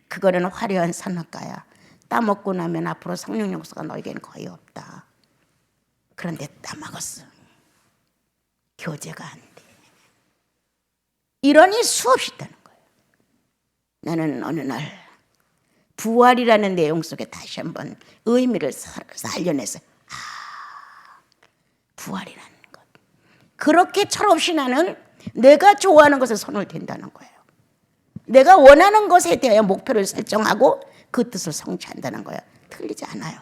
그거는 화려한 선악과야. 따먹고 나면 앞으로 성령 용서가 너에게는 거의 없다. 그런데 따먹었어. 교제가 안 돼. 이러니 수없이 있다는 거예요. 나는 어느 날 부활이라는 내용 속에 다시 한번 의미를 살려내서 부활이라는 것. 그렇게 철없이 나는 내가 좋아하는 것에 손을 댄다는 거예요. 내가 원하는 것에 대하여 목표를 설정하고 그 뜻을 성취한다는 거예요. 틀리지 않아요.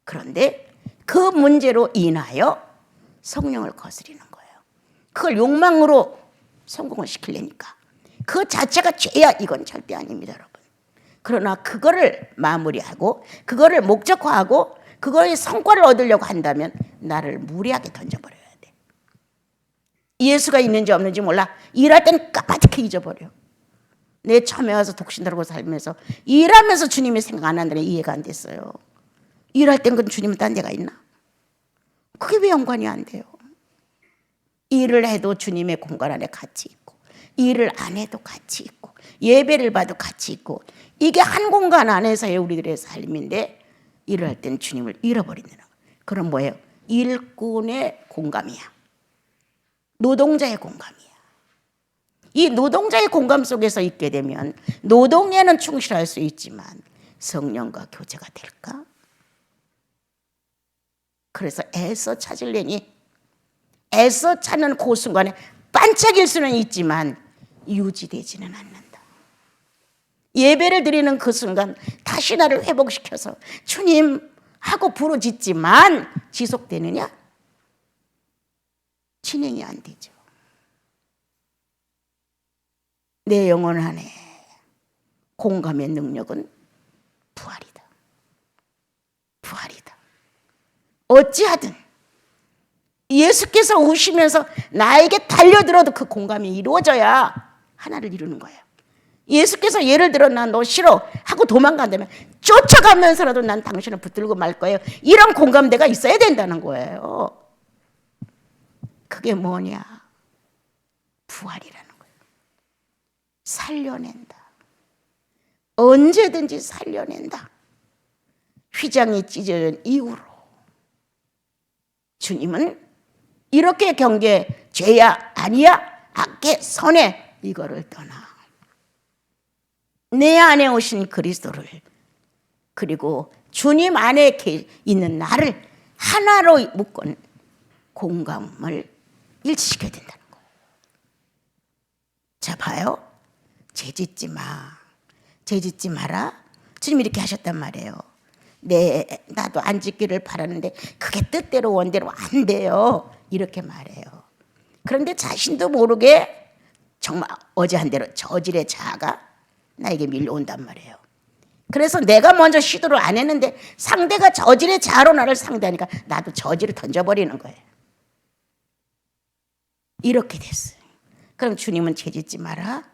그런데 그 문제로 인하여 성령을 거스리는 거예요. 그걸 욕망으로 성공을 시키려니까. 그 자체가 죄야 이건 절대 아닙니다, 여러분. 그러나 그거를 마무리하고 그거를 목적화하고 그거의 성과를 얻으려고 한다면 나를 무리하게 던져버려야 돼. 예수가 있는지 없는지 몰라. 일할 땐 까맣게 잊어버려. 내 처음에 와서 독신들하고 살면서 일하면서 주님이 생각 안 한다는 이해가 안 됐어요. 일할 땐 그 주님은 딴 데가 있나? 그게 왜 연관이 안 돼요? 일을 해도 주님의 공간 안에 같이 있고 일을 안 해도 같이 있고 예배를 봐도 같이 있고 이게 한 공간 안에서의 우리들의 삶인데 일을 할 때는 주님을 잃어버린다는 거예요. 그럼 뭐예요? 일꾼의 공감이야. 노동자의 공감이야. 이 노동자의 공감 속에서 있게 되면 노동에는 충실할 수 있지만 성령과 교제가 될까? 그래서 애써 찾으려니 애써 찾는 그 순간에 반짝일 수는 있지만 유지되지는 않는다. 예배를 드리는 그 순간 다시 나를 회복시켜서 주님 하고 부르짖지만 지속되느냐? 진행이 안 되죠. 내 영혼 안에 공감의 능력은 부활이다. 부활이다. 어찌하든 예수께서 우시면서 나에게 달려들어도 그 공감이 이루어져야 하나를 이루는 거예요. 예수께서 예를 들어 난 너 싫어 하고 도망간다면 쫓아가면서라도 난 당신을 붙들고 말 거예요. 이런 공감대가 있어야 된다는 거예요. 그게 뭐냐? 부활이라는 거예요. 살려낸다. 언제든지 살려낸다. 휘장이 찢어진 이후로 주님은 이렇게 경계, 죄야 아니야, 악해 선해, 이거를 떠나 내 안에 오신 그리스도를, 그리고 주님 안에 있는 나를 하나로 묶은 공감을 일치시켜야 된다는 거예요. 자, 봐요. 죄짓지 마, 죄짓지 마라. 주님이 이렇게 하셨단 말이에요. 나도 안 짓기를 바라는데 그게 뜻대로 원대로 안 돼요, 이렇게 말해요. 그런데 자신도 모르게 정말 어제 한 대로 저질의 자아가 나에게 밀려온단 말이에요. 그래서 내가 먼저 시도를 안 했는데 상대가 저질의 자아로 나를 상대하니까 나도 저질을 던져버리는 거예요. 이렇게 됐어요. 그럼 주님은 죄짓지 마라. 야,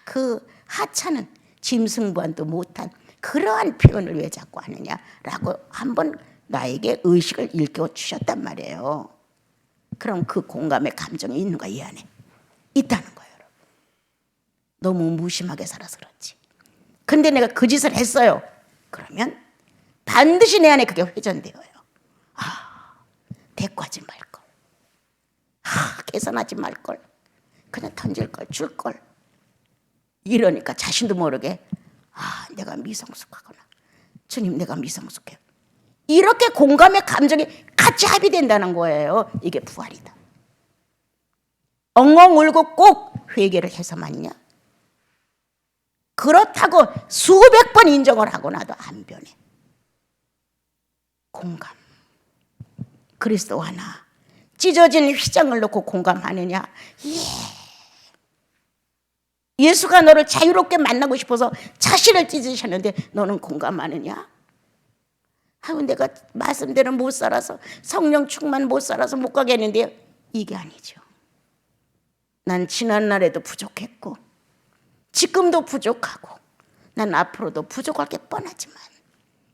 그 하찮은 짐승보한도 못한 그러한 표현을 왜 자꾸 하느냐라고 한번 나에게 의식을 일깨워 주셨단 말이에요. 그럼 그 공감의 감정이 있는 거야, 이 안에 있다는 거예요. 여러분. 너무 무심하게 살아서 그렇지. 근데 내가 그 짓을 했어요. 그러면 반드시 내 안에 그게 회전되어요. 대꾸하지 말걸, 계산하지 말걸, 그냥 던질걸, 줄걸. 이러니까 자신도 모르게 내가 미성숙하구나, 주님 내가 미성숙해요, 이렇게 공감의 감정이 같이 합의된다는 거예요. 이게 부활이다. 엉엉 울고 꼭 회개를 해서만이냐? 그렇다고 수백 번 인정을 하고 나도 안 변해. 공감. 그리스도와 나 찢어진 휘장을 놓고 공감하느냐? 예수가 너를 자유롭게 만나고 싶어서 자신을 찢으셨는데 너는 공감하느냐? 내가 말씀대로 못 살아서, 성령 충만 못 살아서 못 가겠는데요. 이게 아니죠. 난 지난날에도 부족했고 지금도 부족하고 난 앞으로도 부족할 게 뻔하지만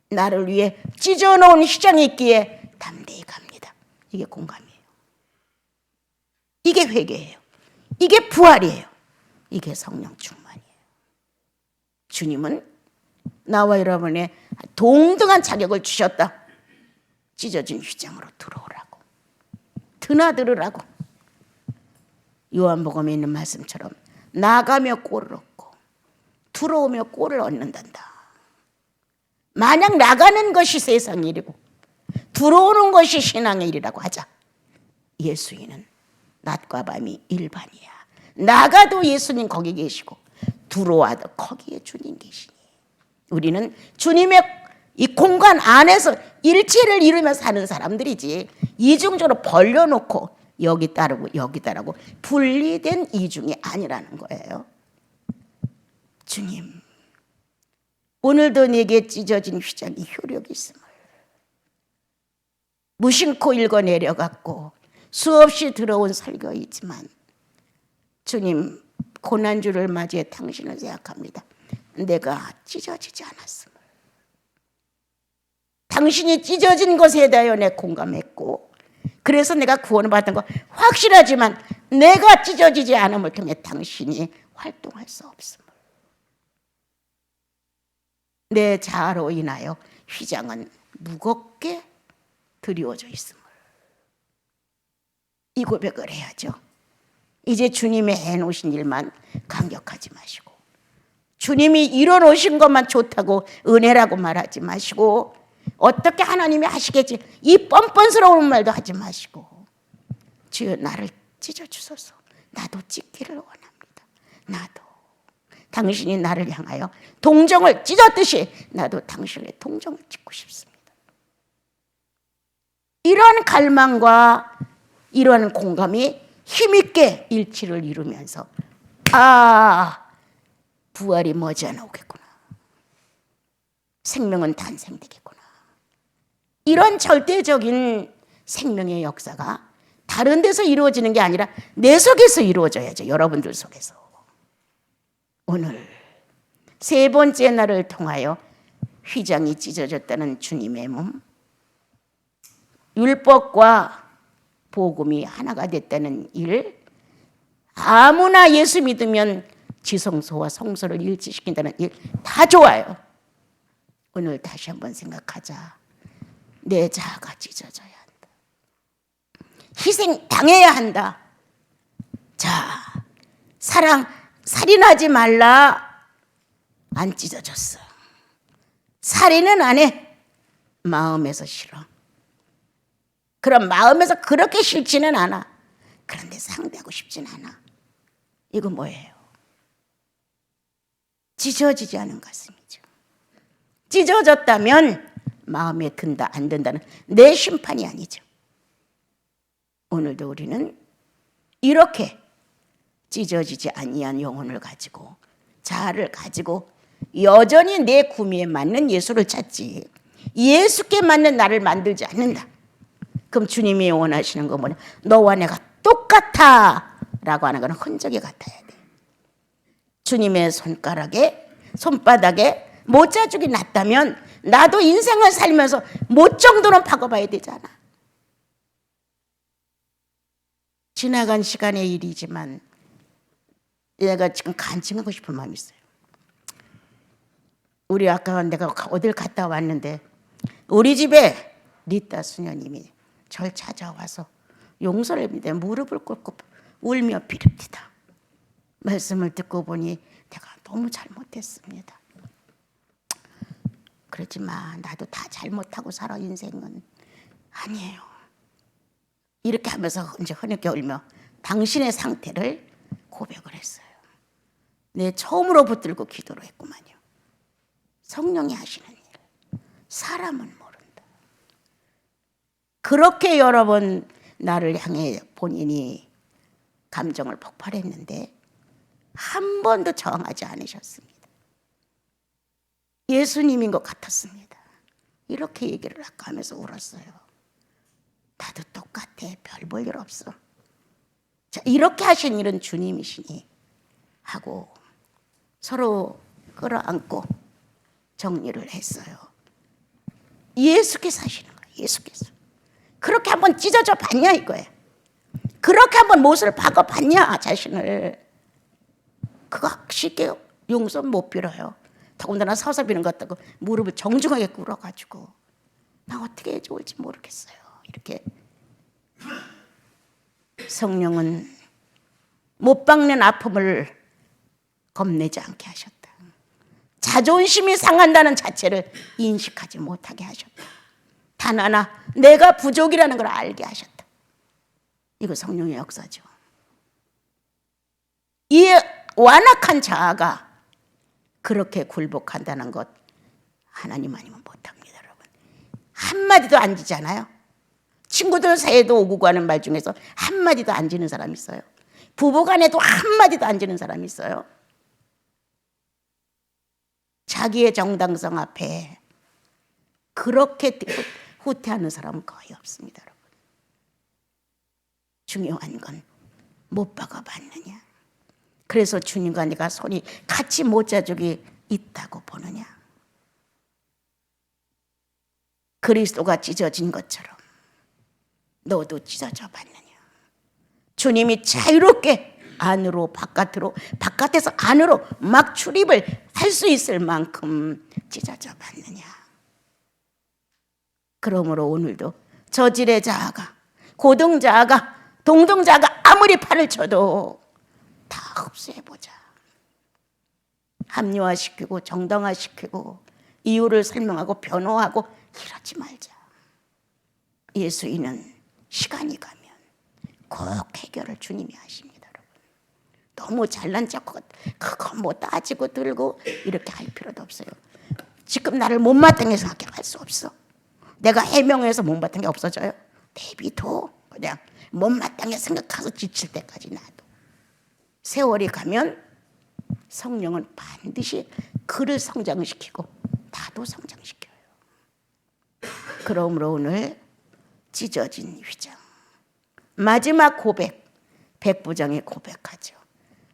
나를 위해 찢어놓은 휘장이 있기에 담대히 갑니다. 이게 공감이에요. 이게 회개예요. 이게 부활이에요. 이게 성령 충만이에요. 주님은 나와 여러분의 동등한 자격을 주셨다. 찢어진 휘장으로 들어오라고, 드나들으라고. 요한복음에 있는 말씀처럼 나가며 꼴을 얻고 들어오며 꼴을 얻는단다. 만약 나가는 것이 세상 일이고 들어오는 것이 신앙의 일이라고 하자, 예수인은 낮과 밤이 일반이야. 나가도 예수님 거기 계시고 들어와도 거기에 주님 계시니 우리는 주님의 이 공간 안에서 일체를 이루며 사는 사람들이지, 이중적으로 벌려놓고 여기 따르고 여기 따르고 분리된 이중이 아니라는 거예요. 주님, 오늘도 내게 찢어진 휘장이 효력이 있음을 무심코 읽어내려갔고 수없이 들어온 설교이지만 주님, 고난주를 맞이해 당신을 생각합니다. 내가 찢어지지 않았음을, 당신이 찢어진 것에 대하여 내 공감했고, 그래서 내가 구원을 받은 거 확실하지만 내가 찢어지지 않음을 통해 당신이 활동할 수 없음을, 내 자아로 인하여 휘장은 무겁게 드리워져 있음을, 이 고백을 해야죠. 이제 주님의 해놓으신 일만 감격하지 마시고, 주님이 이뤄놓으신 것만 좋다고 은혜라고 말하지 마시고, 어떻게 하나님이 하시겠지 이 뻔뻔스러운 말도 하지 마시고, 주여 나를 찢어주소서, 나도 찢기를 원합니다. 나도 당신이 나를 향하여 동정을 찢었듯이 나도 당신의 동정을 찢고 싶습니다. 이러한 갈망과 이러한 공감이 힘있게 일치를 이루면서 부활이 머지않아오겠구나, 생명은 탄생되겠구나, 이런 절대적인 생명의 역사가 다른 데서 이루어지는 게 아니라 내 속에서 이루어져야죠. 여러분들 속에서. 오늘 세 번째 날을 통하여 휘장이 찢어졌다는 주님의 몸, 율법과 복음이 하나가 됐다는 일, 아무나 예수 믿으면 지성소와 성소를 일치시킨다는 일 다 좋아요. 오늘 다시 한번 생각하자. 내 자아가 찢어져야 한다. 희생 당해야 한다. 자, 살인하지 말라. 안 찢어졌어. 살인은 안 해. 마음에서 싫어. 그럼 마음에서 그렇게 싫지는 않아. 그런데 상대하고 싶진 않아. 이거 뭐예요? 찢어지지 않은 가슴이죠. 찢어졌다면 마음에 든다 안 든다는 내 심판이 아니죠. 오늘도 우리는 이렇게 찢어지지 아니한 영혼을 가지고 자아를 가지고 여전히 내 구미에 맞는 예수를 찾지 예수께 맞는 나를 만들지 않는다. 그럼 주님이 원하시는 건 뭐냐? 너와 내가 똑같아 라고 하는 건 흔적이 같아야 돼. 주님의 손바닥에 모자죽이 났다면 나도 인생을 살면서 못 정도는 박아봐야 되잖아. 지나간 시간의 일이지만 내가 지금 간증하고 싶은 마음이 있어요. 우리 아까 내가 어딜 갔다 왔는데 우리 집에 리따 수녀님이 절 찾아와서 용서를 믿어 무릎을 꿇고 울며 비릅니다. 말씀을 듣고 보니 내가 너무 잘못했습니다. 그렇지만 나도 다 잘못하고 살아 인생은 아니에요. 이렇게 하면서 이제 흐느껴 울며 당신의 상태를 고백을 했어요. 내 처음으로 붙들고 기도를 했구만요. 성령이 하시는 일, 사람은 모른다. 그렇게 여러 번 나를 향해 본인이 감정을 폭발했는데 한 번도 저항하지 않으셨습니다. 예수님인 것 같았습니다. 이렇게 얘기를 아까 하면서 울었어요. 나도 똑같아. 별 볼 일 없어. 자, 이렇게 하신 일은 주님이시니 하고 서로 끌어안고 정리를 했어요. 예수께서 하시는 거예요. 예수께서. 그렇게 한번 찢어져 봤냐 이거예요. 그렇게 한번 못을 박아 봤냐 자신을. 그거 쉽게 용서 못 빌어요. 더군다나 서서 비는 것 같다고 무릎을 정중하게 꿇어가지고 나 어떻게 해야 좋을지 모르겠어요. 이렇게 성령은 못 박는 아픔을 겁내지 않게 하셨다. 자존심이 상한다는 자체를 인식하지 못하게 하셨다. 단 하나 내가 부족이라는 걸 알게 하셨다. 이거 성령의 역사죠. 이 완악한 자아가 그렇게 굴복한다는 것 하나님 아니면 못합니다. 여러분. 한마디도 안 지잖아요. 친구들 사이에도 오고 가는 말 중에서 한마디도 안 지는 사람이 있어요. 부부간에도 한마디도 안 지는 사람이 있어요. 자기의 정당성 앞에 그렇게 후퇴하는 사람은 거의 없습니다. 여러분. 중요한 건 못 박아봤느냐. 그래서 주님과 네가 손이 같이 모자죽이 있다고 보느냐. 그리스도가 찢어진 것처럼 너도 찢어져 봤느냐. 주님이 자유롭게 안으로 바깥으로 바깥에서 안으로 막 출입을 할 수 있을 만큼 찢어져 봤느냐. 그러므로 오늘도 저질의 자아가 고등 자아가 동등 자아가 아무리 팔을 쳐도 다 흡수해보자. 합리화시키고 정당화시키고 이유를 설명하고 변호하고 이러지 말자. 예수인은 시간이 가면 꼭 해결을 주님이 하십니다. 여러분. 너무 잘난 척하고 그거 뭐 따지고 들고 이렇게 할 필요도 없어요. 지금 나를 못마땅해 생각할 수 없어. 내가 해명해서 못마땅해 없어져요? 내비둬. 그냥 못마땅해 생각해서 지칠 때까지 놔둬. 세월이 가면 성령은 반드시 그를 성장시키고 나도 성장시켜요. 그러므로 오늘 찢어진 휘장 마지막 고백 백부장이 고백하죠.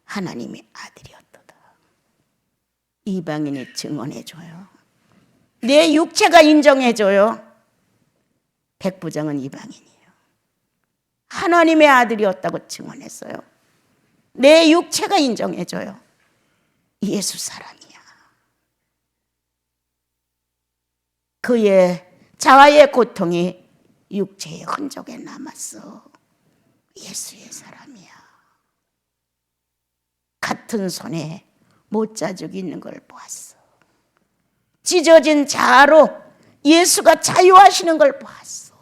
하나님이 아들이었도다. 이방인이 증언해줘요. 내 육체가 인정해줘요. 백부장은 이방인이에요. 하나님의 아들이었다고 증언했어요. 내 육체가 인정해줘요. 예수 사람이야. 그의 자아의 고통이 육체의 흔적에 남았어. 예수의 사람이야. 같은 손에 못자죽이 있는 걸 보았어. 찢어진 자아로 예수가 자유하시는 걸 보았어.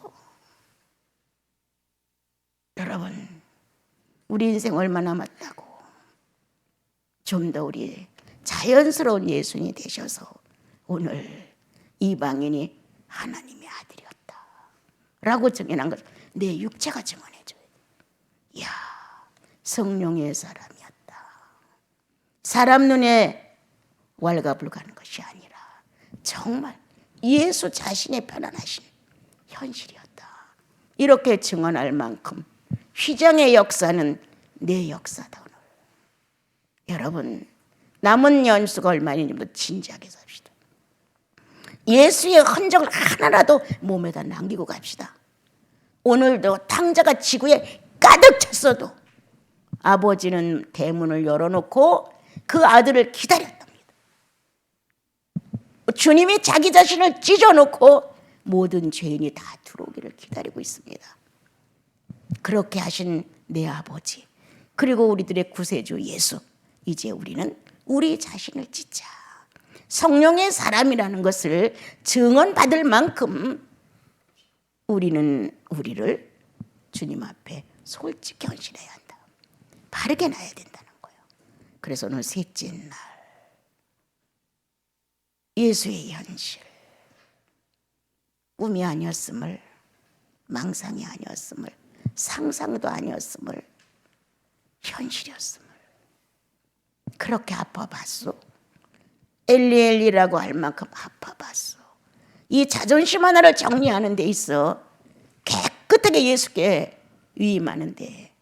여러분, 우리 인생 얼마 남았다고 좀 더 우리 자연스러운 예수님이 되셔서 오늘 이방인이 하나님의 아들이었다 라고 증언한 것, 내 육체가 증언해줘야 돼. 이야, 성령의 사람이었다. 사람 눈에 왈가불가는 것이 아니라 정말 예수 자신의 편안하신 현실이었다. 이렇게 증언할 만큼 휘장의 역사는 내 역사다. 오늘 여러분, 남은 연수가 얼마인지 진지하게 삽시다. 예수의 흔적을 하나라도 몸에다 남기고 갑시다. 오늘도 탕자가 지구에 가득 찼어도 아버지는 대문을 열어놓고 그 아들을 기다렸답니다. 주님이 자기 자신을 찢어놓고 모든 죄인이 다 들어오기를 기다리고 있습니다. 그렇게 하신 내 아버지, 그리고 우리들의 구세주 예수, 이제 우리는 우리 자신을 찢자. 성령의 사람이라는 것을 증언받을 만큼 우리는 우리를 주님 앞에 솔직히 헌신해야 한다. 바르게 놔야 된다는 거예요. 그래서 오늘 셋째 날 예수의 현실, 꿈이 아니었음을, 망상이 아니었음을, 상상도 아니었음을, 현실이었음을 그렇게 아파봤소. 엘리엘리라고 할 만큼 아파봤어. 이 자존심 하나를 정리하는 데 있어 깨끗하게 예수께 위임하는데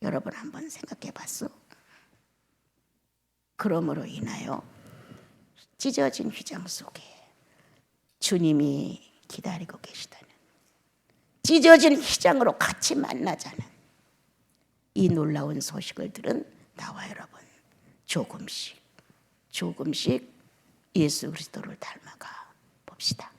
여러분 한번 생각해 봤어? 그러므로 인하여 찢어진 휘장 속에 주님이 기다리고 계시다는, 찢어진 휘장으로 같이 만나자는 이 놀라운 소식을 들은 나와 여러분, 조금씩 예수 그리스도를 닮아가 봅시다.